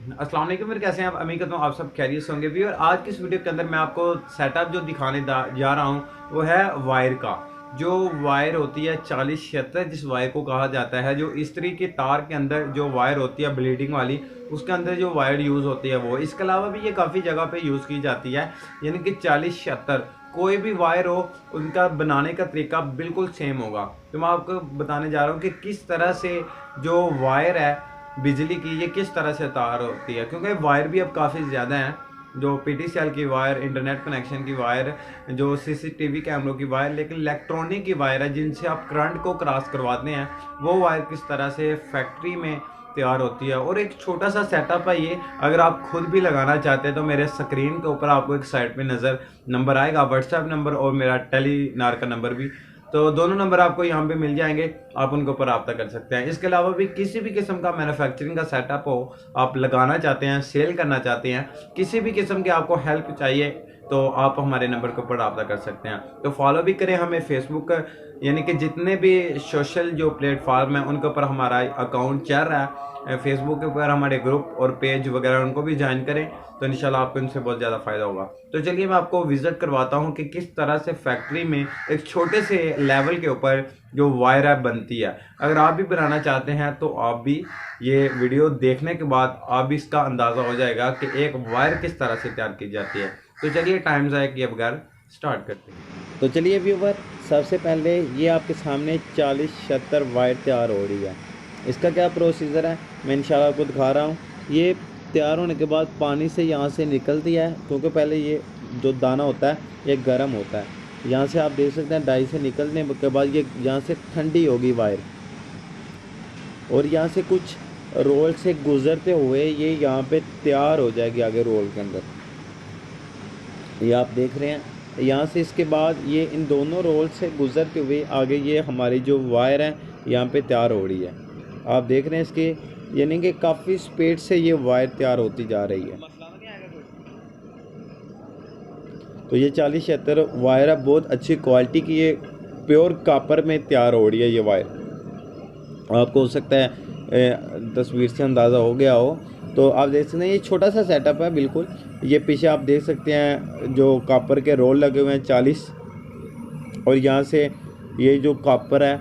अस्सलाम वालेकुम। फिर कैसे हैं आप? उम्मीद करता हूँ आप सब खैरियत से होंगे भी। और आज की इस वीडियो के अंदर मैं आपको सेटअप जो दिखाने जा रहा हूँ वो है वायर का। जो वायर होती है 4076, जिस वायर को कहा जाता है, जो इस्त्री के तार के अंदर जो वायर होती है ब्लीडिंग वाली, उसके अंदर जो वायर यूज़ होती है वो। इसके अलावा भी ये काफ़ी जगह पे यूज़ की जाती है, यानी कि 4076 कोई भी वायर हो उनका बनाने का तरीका बिल्कुल सेम होगा। तो मैं आपको बताने जा रहा हूँ कि किस तरह से जो वायर है बिजली की, ये किस तरह से तार होती है, क्योंकि वायर भी अब काफ़ी ज़्यादा हैं। जो पीटीसीएल की वायर, इंटरनेट कनेक्शन की वायर, जो सीसीटीवी कैमरों की वायर, लेकिन इलेक्ट्रॉनिक की वायर है जिनसे आप करंट को क्रॉस करवाते हैं, वो वायर किस तरह से फैक्ट्री में तैयार होती है। और एक छोटा सा सेटअप है ये। अगर आप खुद भी लगाना चाहते हैं तो मेरे स्क्रीन के ऊपर आपको एक साइड पे नज़र नंबर आएगा, व्हाट्सएप नंबर और मेरा टेलीनार का नंबर भी। तो दोनों नंबर आपको यहाँ पे मिल जाएंगे, आप उनके ऊपर रब्ता कर सकते हैं। इसके अलावा भी किसी भी किस्म का मैन्युफैक्चरिंग का सेटअप हो, आप लगाना चाहते हैं, सेल करना चाहते हैं, किसी भी किस्म की आपको हेल्प चाहिए, तो आप हमारे नंबर के ऊपर रब्ता कर सकते हैं। तो फॉलो भी करें हमें फेसबुक, यानी कि जितने भी सोशल जो प्लेटफॉर्म हैं उनके ऊपर हमारा अकाउंट चल रहा है। फेसबुक के ऊपर हमारे ग्रुप और पेज वगैरह उनको भी ज्वाइन करें, तो इंशाल्लाह आपको इनसे बहुत ज़्यादा फ़ायदा होगा। तो चलिए मैं आपको विज़िट करवाता हूँ कि किस तरह से फैक्ट्री में एक छोटे से लेवल के ऊपर जो वायर है बनती है। अगर आप भी बनाना चाहते हैं तो आप भी ये वीडियो देखने के बाद आप भी इसका अंदाज़ा हो जाएगा कि एक वायर किस तरह से तैयार की जाती है। तो चलिए टाइम ज़ाया किए बगैर स्टार्ट करते हैं। तो चलिए व्यूवर, सबसे पहले ये आपके सामने 4076 वायर तैयार हो रही है। इसका क्या प्रोसीजर है मैं इंशाल्लाह आपको दिखा रहा हूँ। ये तैयार होने के बाद पानी से यहाँ से निकलती है, क्योंकि पहले ये जो दाना होता है ये गर्म होता है। यहाँ से आप देख सकते हैं डाई से निकलने के बाद ये यहाँ से ठंडी होगी वायर, और यहाँ से कुछ रोल से गुजरते हुए ये यहाँ पे तैयार हो जाएगी आगे रोल के अंदर। ये आप देख रहे हैं यहाँ से। इसके बाद ये इन दोनों रोल से गुजरते हुए आगे ये हमारी जो वायर है यहाँ पे तैयार हो रही है। आप देख रहे हैं इसके, यानी कि काफ़ी स्पीड से ये वायर तैयार होती जा रही है। तो ये 4076 वायर है, बहुत अच्छी क्वालिटी की, ये प्योर कापर में तैयार हो रही है ये वायर। आपको हो सकता है तस्वीर से अंदाज़ा हो गया हो। तो आप देख सकते हैं ये छोटा सा सेटअप है बिल्कुल। ये पीछे आप देख सकते हैं जो कॉपर के रोल लगे हुए हैं 40, और यहाँ से ये जो कॉपर है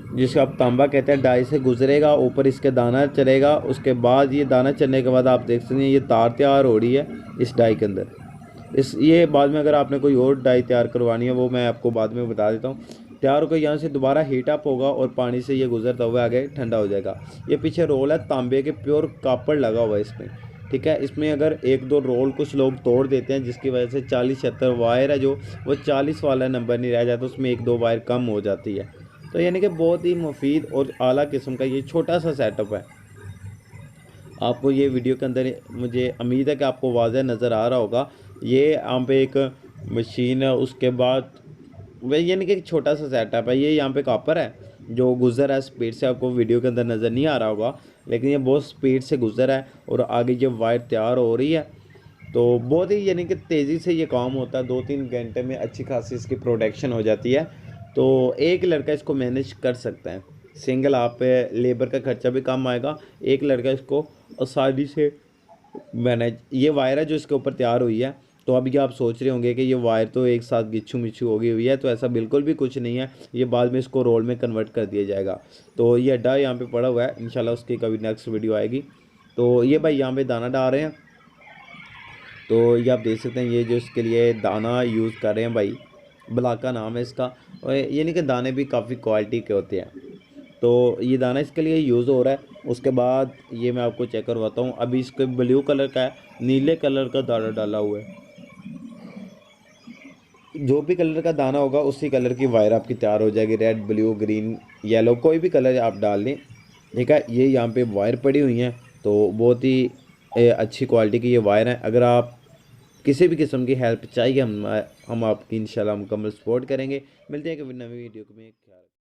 जिसे आप तांबा कहते हैं डाई से गुजरेगा, ऊपर इसके दाना चलेगा। उसके बाद ये दाना चलने के बाद आप देख सकते हैं ये तार तैयार हो रही है इस डाई के अंदर। इस ये बाद में अगर आपने कोई और डाई तैयार करवानी है वो मैं आपको बाद में बता देता हूँ। तैयार होकर यहाँ से दोबारा हीट अप होगा और पानी से ये गुजरता हुआ आगे ठंडा हो जाएगा। ये पीछे रोल है तांबे के, प्योर कापड़ लगा हुआ है इसमें, ठीक है। इसमें अगर एक दो रोल कुछ लोग तोड़ देते हैं, जिसकी वजह से 4076 वायर है जो वो 40 वाला नंबर नहीं रह जाता, उसमें एक दो वायर कम हो जाती है। तो यानी कि बहुत ही मुफीद और आला किस्म का ये छोटा सा सेटअप है। आपको ये वीडियो के अंदर मुझे उम्मीद है कि आपको वाज़ह नज़र आ रहा होगा। ये यहाँ पे एक मशीन है, उसके बाद वह यानी कि एक छोटा सा सेटअप है। ये यहाँ पे कॉपर है जो गुज़र है स्पीड से, आपको वीडियो के अंदर नज़र नहीं आ रहा होगा, लेकिन ये बहुत स्पीड से गुज़र है और आगे ये वायर तैयार हो रही है। तो बहुत ही यानी कि तेज़ी से ये काम होता है, 2-3 घंटे में अच्छी खासी इसकी प्रोडक्शन हो जाती है। तो एक लड़का इसको मैनेज कर सकता है, सिंगल आप लेबर का खर्चा भी कम आएगा, एक लड़का इसको आसानी से मैनेज। ये वायर है जो इसके ऊपर तैयार हुई है। तो अब ये आप सोच रहे होंगे कि ये वायर तो एक साथ गिच्छू मिच्छू हो गई हुई है, तो ऐसा बिल्कुल भी कुछ नहीं है। ये बाद में इसको रोल में कन्वर्ट कर दिया जाएगा। तो ये अड्डा यहाँ पे पड़ा हुआ है, इंशाल्लाह उसकी कभी नेक्स्ट वीडियो आएगी। तो ये भाई यहाँ पे दाना डाल रहे हैं। तो ये आप देख सकते हैं ये जो इसके लिए दाना यूज़ कर रहे हैं भाई, ब्लाका नाम है इसका। और ये नहीं कि दाने भी काफ़ी क्वालिटी के होते हैं। तो ये दाना इसके लिए यूज़ हो रहा है। उसके बाद ये मैं आपको चेक करवाता हूँ। अभी इसके ब्लू कलर का है, नीले कलर का दाना डाला हुआ है। जो भी कलर का दाना होगा उसी कलर की वायर आपकी तैयार हो जाएगी। रेड, ब्लू, ग्रीन, येलो, कोई भी कलर आप डाल लें, ठीक है। ये यहाँ पे वायर पड़ी हुई हैं, तो बहुत ही अच्छी क्वालिटी की ये वायर हैं। अगर आप किसी भी किस्म की हेल्प चाहिए, हम आपकी इंशाल्लाह मुकम्मल सपोर्ट करेंगे। मिलते हैं कभी नई वीडियो में। ख्याल